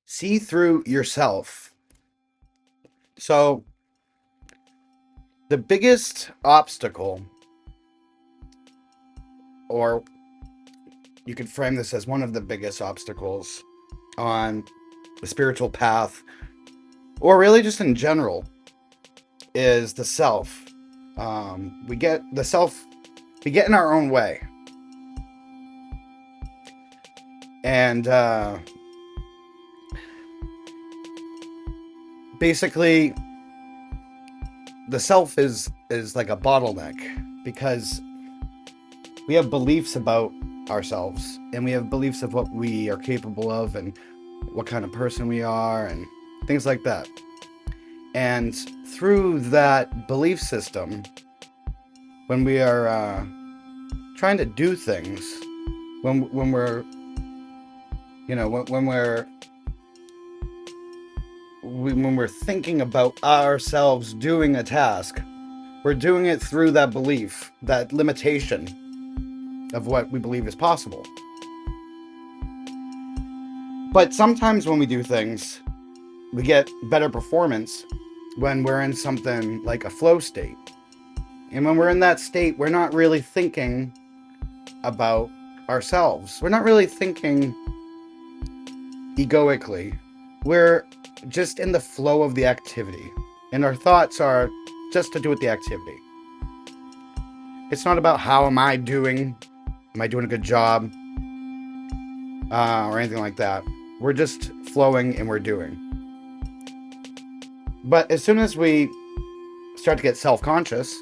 See through yourself. So, the biggest obstacle, or you could frame this as one of the biggest obstacles on the spiritual path, or really just in general, is the self. We get the self, we get in our own way. And basically, the self is like a bottleneck because we have beliefs about ourselves and we have beliefs of what we are capable of and what kind of person we are and things like that. And through that belief system, when we are trying to do things, when we're when we're thinking about ourselves doing a task, we're doing it through that belief, that limitation of what we believe is possible. But sometimes when we do things, we get better performance when we're in something like a flow state. And when we're in that state, we're not really thinking about ourselves. We're not really thinking egoically. We're just in the flow of the activity. And our thoughts are just to do with the activity. It's not about how am I doing? Am I doing a good job? Or anything like that. We're just flowing and we're doing. But as soon as we start to get self-conscious,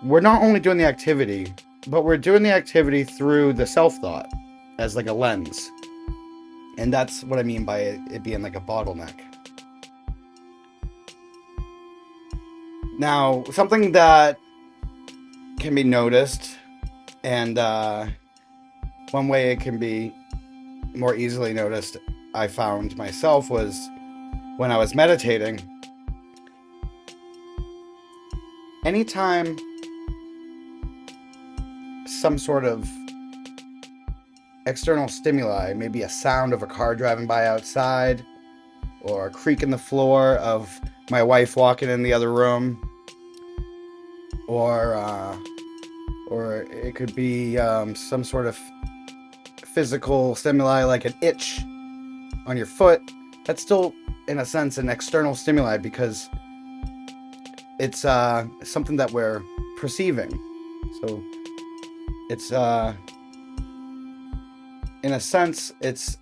we're not only doing the activity, but we're doing the activity through the self-thought as like a lens. And that's what I mean by it being like a bottleneck. Now, something that can be noticed, and one way it can be more easily noticed, I found myself, was when I was meditating. Anytime some sort of external stimuli, maybe a sound of a car driving by outside, or a creak in the floor of my wife walking in the other room, or it could be some sort of physical stimuli like an itch on your foot. That's still, in a sense, an external stimuli because it's something that we're perceiving. So it's in a sense it's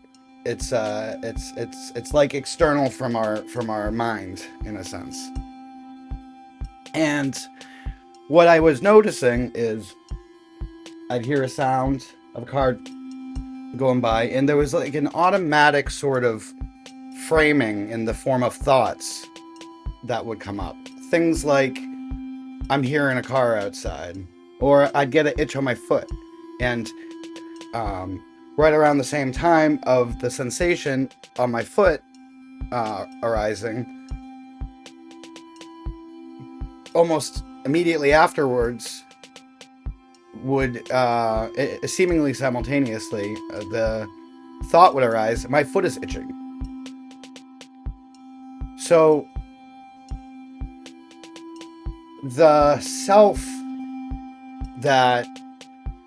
like external from our mind in a sense. And what I was noticing is I'd hear a sound of a car going by, and there was like an automatic sort of framing in the form of thoughts that would come up. Things like, I'm hearing a car outside, or I'd get an itch on my foot. And right around the same time of the sensation on my foot arising, almost immediately afterwards, would seemingly simultaneously, the thought would arise, my foot is itching. So the self that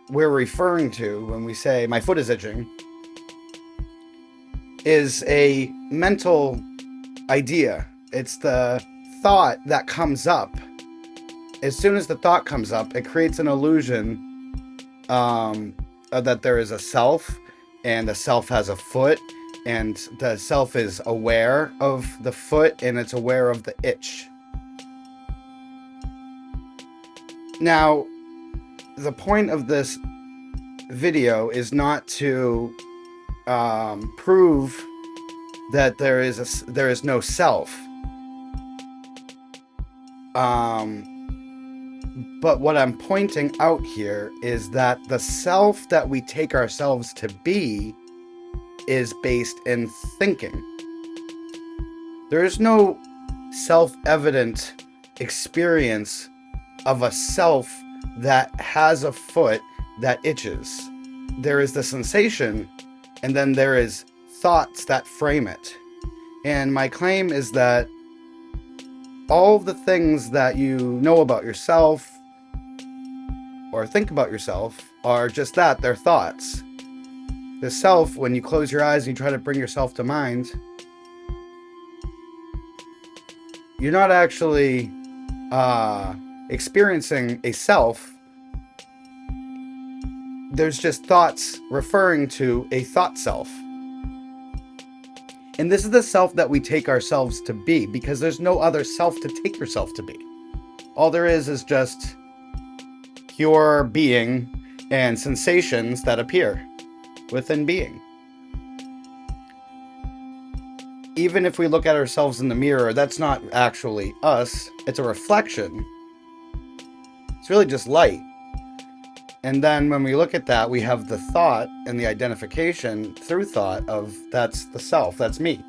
we're referring to when we say my foot is itching is a mental idea. It's the thought that comes up. As soon as the thought comes up, it creates an illusion that there is a self, and the self has a foot, and the self is aware of the foot, and it's aware of the itch. Now, the point of this video is not to prove that there is no self. But what I'm pointing out here is that the self that we take ourselves to be is based in thinking. There is no self-evident experience of a self that has a foot that itches. There is the sensation, and then there is thoughts that frame it. And my claim is that all of the things that you know about yourself or think about yourself are just that, they're thoughts. The self, when you close your eyes and you try to bring yourself to mind, you're not actually experiencing a self. There's just thoughts referring to a thought self. And this is the self that we take ourselves to be, because there's no other self to take yourself to be. All there is just pure being and sensations that appear within being. Even if we look at ourselves in the mirror, that's not actually us. It's a reflection. It's really just light. And then when we look at that, we have the thought and the identification through thought of that's the self, that's me.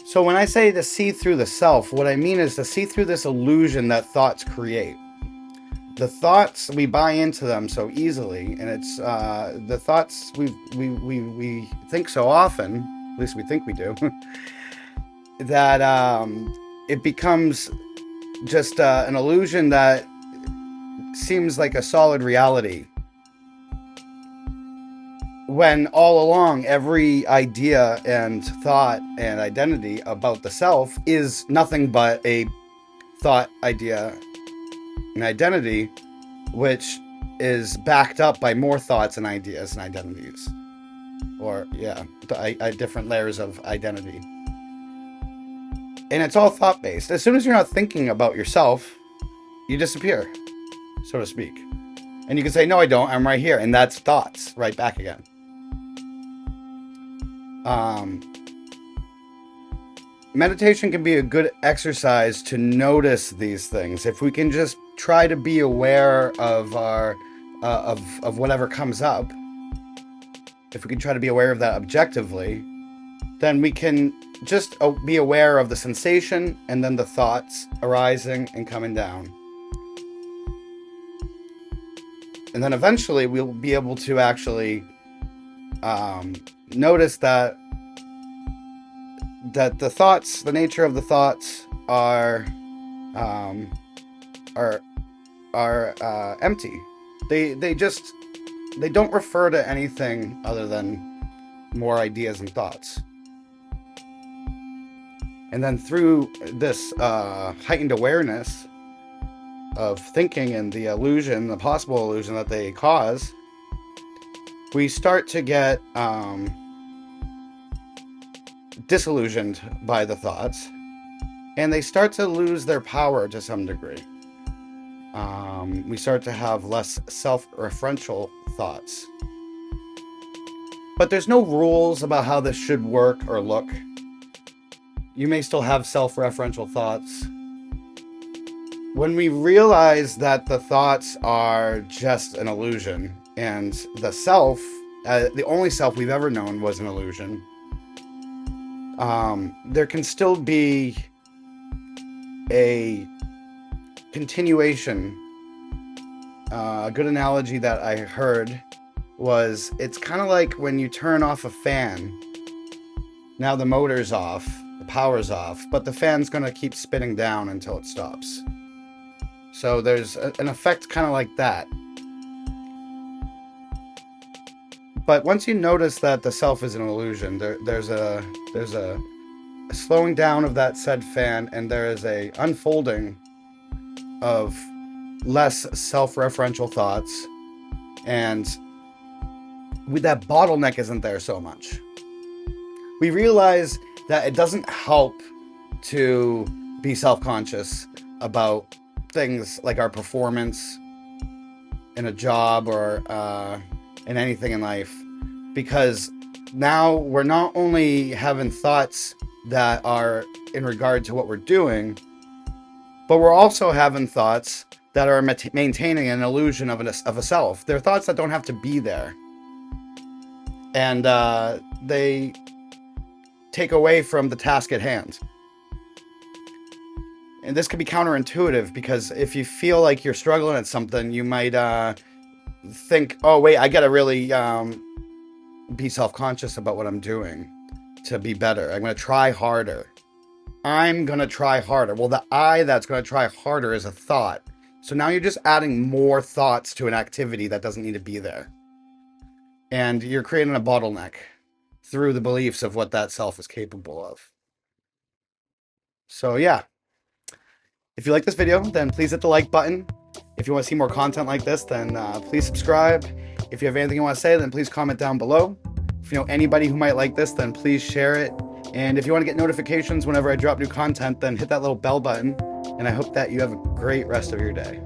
So when I say to see through the self, what I mean is to see through this illusion that thoughts create. The thoughts, we buy into them so easily, and it's the thoughts we think so often, at least we think we do, that it becomes just an illusion that seems like a solid reality, when all along every idea and thought and identity about the self is nothing but a thought, idea, and identity, which is backed up by more thoughts and ideas and identities, or different layers of identity. And it's all thought-based. As soon as you're not thinking about yourself, you disappear, so to speak. And you can say, no, I don't, I'm right here. And that's thoughts, right back again. Meditation can be a good exercise to notice these things. If we can just try to be aware of our of whatever comes up, if we can try to be aware of that objectively, then we can just be aware of the sensation and then the thoughts arising and coming down. And then eventually we'll be able to actually notice that the thoughts, the nature of the thoughts are empty. They don't refer to anything other than more ideas and thoughts. And then through this heightened awareness of thinking and the illusion, the possible illusion that they cause, we start to get disillusioned by the thoughts, and they start to lose their power to some degree. We start to have less self-referential thoughts. But there's no rules about how this should work or look. You may still have self-referential thoughts. When we realize that the thoughts are just an illusion, and the self, the only self we've ever known was an illusion, there can still be a continuation. A good analogy that I heard was, it's kind of like when you turn off a fan. Now the motor's off, the power's off, but the fan's going to keep spinning down until it stops. So there's an effect kind of like that. But once you notice that the self is an illusion, there's a slowing down of that said fan, and there is a unfolding of less self-referential thoughts, and that bottleneck isn't there so much. We realize that it doesn't help to be self-conscious about things like our performance in a job or in anything in life, because now we're not only having thoughts that are in regard to what we're doing, but we're also having thoughts that are maintaining an illusion of a self. They're thoughts that don't have to be there, and they take away from the task at hand. And this can be counterintuitive, because if you feel like you're struggling at something, you might think, oh wait, I gotta really be self-conscious about what I'm doing to be better. I'm gonna try harder. I'm gonna try harder. Well, the I that's gonna try harder is a thought. So now you're just adding more thoughts to an activity that doesn't need to be there. And you're creating a bottleneck through the beliefs of what that self is capable of. So yeah, if you like this video, then please hit the like button. If you want to see more content like this, then please subscribe. If you have anything you want to say, then please comment down below. If you know anybody who might like this, then please share it. And if you want to get notifications whenever I drop new content, then hit that little bell button. And I hope that you have a great rest of your day.